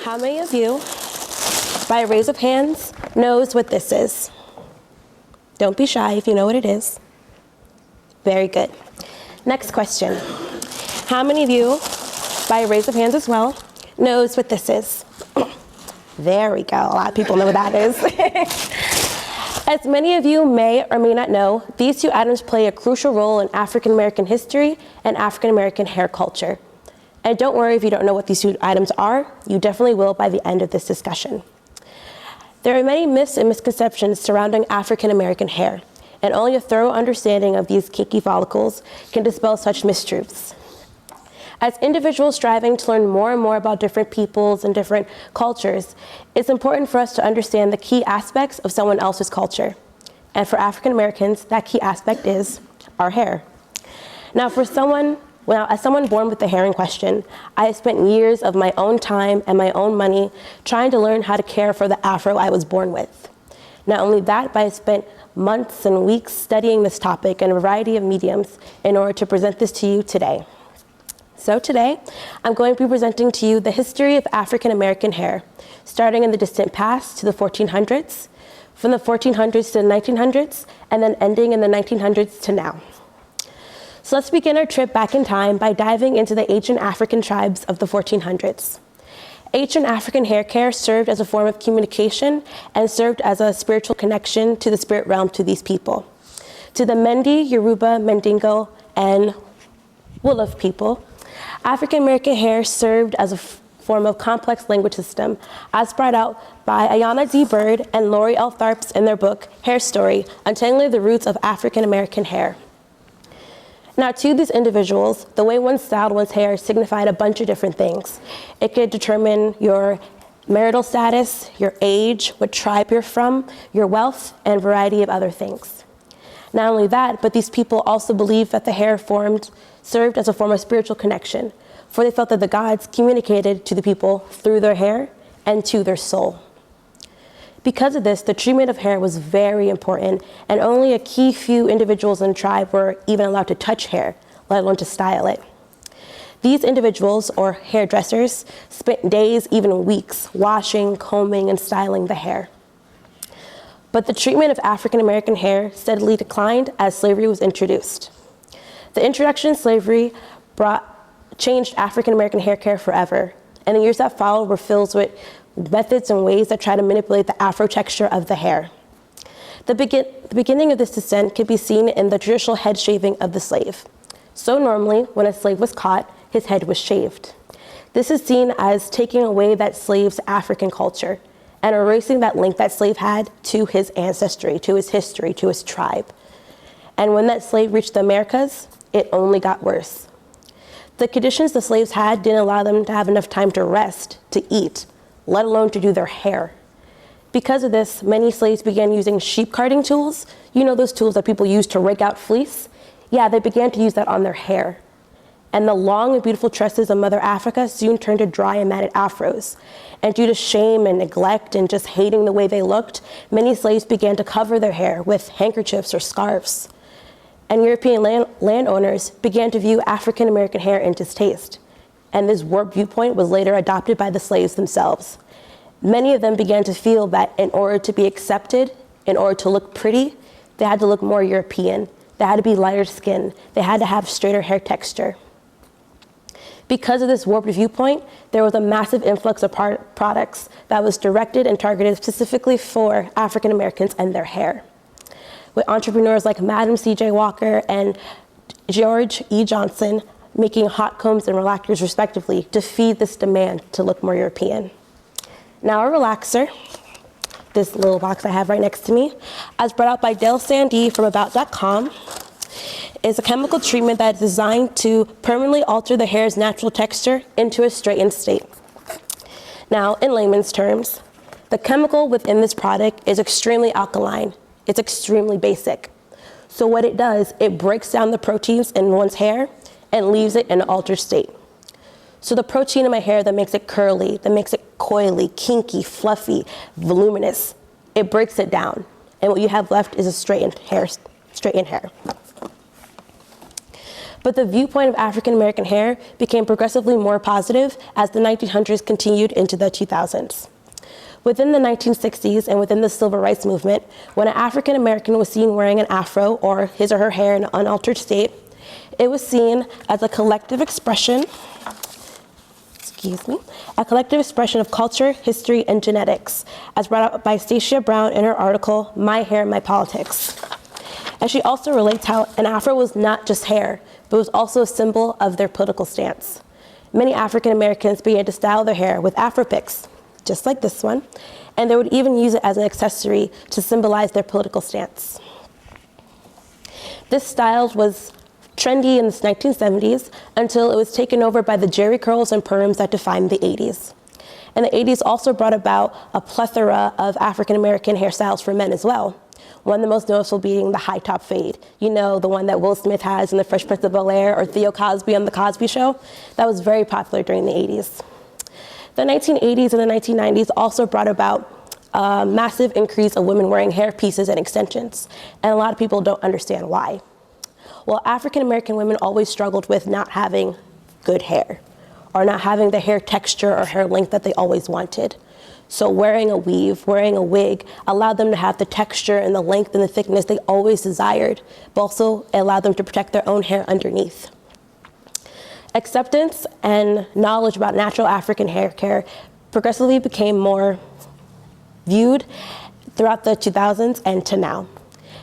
How many of you, by a raise of hands, knows what this is? Don't be shy if you know what it is. Very good. Next question. How many of you, by a raise of hands as well, knows what this is? There we go. A lot of people know what that is. As many of you may or may not know, these two items play a crucial role in African American history and African American hair culture. And don't worry if you don't know what these two items are, you definitely will by the end of this discussion. There are many myths and misconceptions surrounding African American hair, and only a thorough understanding of these kinky follicles can dispel such mistruths. As individuals striving to learn more and more about different peoples and different cultures, it's important for us to understand the key aspects of someone else's culture. And for African Americans, that key aspect is our hair. Now, as someone born with the hair in question, I have spent years of my own time and my own money trying to learn how to care for the afro I was born with. Not only that, but I spent months and weeks studying this topic in a variety of mediums in order to present this to you today. So today, I'm going to be presenting to you the history of African American hair, starting in the distant past to the 1400s, from the 1400s to the 1900s, and then ending in the 1900s to now. So let's begin our trip back in time by diving into the ancient African tribes of the 1400s. Ancient African hair care served as a form of communication and served as a spiritual connection to the spirit realm to these people. To the Mendi, Yoruba, Mandingo, and Wolof people, African American hair served as a form of complex language system, as brought out by Ayanna D. Bird and Laurie L. Tharps in their book, Hair Story, Untangling the Roots of African American Hair. Now, to these individuals, the way one styled one's hair signified a bunch of different things. It could determine your marital status, your age, what tribe you're from, your wealth, and a variety of other things. Not only that, but these people also believed that the hair served as a form of spiritual connection, for they felt that the gods communicated to the people through their hair and to their soul. Because of this, the treatment of hair was very important, and only a key few individuals in the tribe were even allowed to touch hair, let alone to style it. These individuals, or hairdressers, spent days, even weeks, washing, combing, and styling the hair. But the treatment of African American hair steadily declined as slavery was introduced. The introduction of slavery changed African American hair care forever, and the years that followed were filled with methods and ways that try to manipulate the afro texture of the hair. The beginning of this descent could be seen in the traditional head shaving of the slave. So normally, when a slave was caught, his head was shaved. This is seen as taking away that slave's African culture and erasing that link that slave had to his ancestry, to his history, to his tribe. And when that slave reached the Americas, it only got worse. The conditions the slaves had didn't allow them to have enough time to rest, to eat, let alone to do their hair. Because of this, many slaves began using sheep carding tools. You know those tools that people use to rake out fleece? Yeah, they began to use that on their hair. And the long and beautiful tresses of Mother Africa soon turned to dry and matted afros. And due to shame and neglect and just hating the way they looked, many slaves began to cover their hair with handkerchiefs or scarves. And European landowners began to view African American hair in distaste. And this warped viewpoint was later adopted by the slaves themselves. Many of them began to feel that in order to be accepted, in order to look pretty, they had to look more European. They had to be lighter skinned. They had to have straighter hair texture. Because of this warped viewpoint, there was a massive influx of products that was directed and targeted specifically for African Americans and their hair, with entrepreneurs like Madam C.J. Walker and George E. Johnson making hot combs and relaxers respectively to feed this demand to look more European. Now a relaxer, this little box I have right next to me, as brought out by Dale Sandee from About.com, is a chemical treatment that is designed to permanently alter the hair's natural texture into a straightened state. Now, in layman's terms, the chemical within this product is extremely alkaline. It's extremely basic. So what it does, it breaks down the proteins in one's hair and leaves it in an altered state. So the protein in my hair that makes it curly, that makes it coily, kinky, fluffy, voluminous, it breaks it down. And what you have left is a straightened hair. But the viewpoint of African American hair became progressively more positive as the 1900s continued into the 2000s. Within the 1960s and within the civil rights movement, when an African American was seen wearing an afro or his or her hair in an unaltered state, it was seen as a collective expression, a collective expression of culture, history, and genetics, as brought up by Stacia Brown in her article, My Hair, My Politics. And she also relates how an afro was not just hair, but was also a symbol of their political stance. Many African Americans began to style their hair with afro picks, just like this one, and they would even use it as an accessory to symbolize their political stance. This style was trendy in the 1970s until it was taken over by the jerry curls and perms that defined the 80s. And the 80s also brought about a plethora of African American hairstyles for men as well. One of the most noticeable being the high top fade. You know, the one that Will Smith has in The Fresh Prince of Bel-Air or Theo Cosby on The Cosby Show. That was very popular during the 80s. The 1980s and the 1990s also brought about a massive increase of women wearing hair pieces and extensions. And a lot of people don't understand why. Well, African American women always struggled with not having good hair or not having the hair texture or hair length that they always wanted. So wearing a weave, wearing a wig allowed them to have the texture and the length and the thickness they always desired, but also allowed them to protect their own hair underneath. Acceptance and knowledge about natural African hair care progressively became more viewed throughout the 2000s and to now.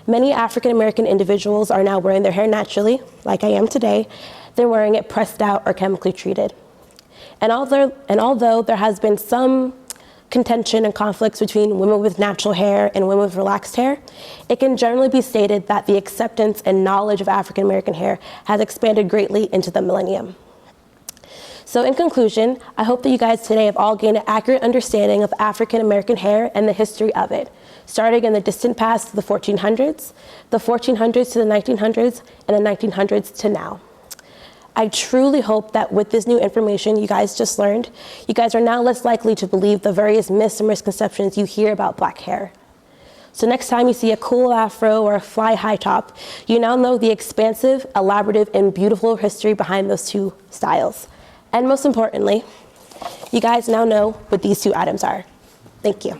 Many African American individuals are now wearing their hair naturally, like I am today, than wearing it pressed out or chemically treated. And although there has been some contention and conflicts between women with natural hair and women with relaxed hair, it can generally be stated that the acceptance and knowledge of African American hair has expanded greatly into the millennium. So in conclusion, I hope that you guys today have all gained an accurate understanding of African American hair and the history of it, starting in the distant past to the 1400s, the 1400s to the 1900s, and the 1900s to now. I truly hope that with this new information you guys just learned, you guys are now less likely to believe the various myths and misconceptions you hear about black hair. So next time you see a cool afro or a fly high top, you now know the expansive, elaborative, and beautiful history behind those two styles. And most importantly, you guys now know what these two items are. Thank you.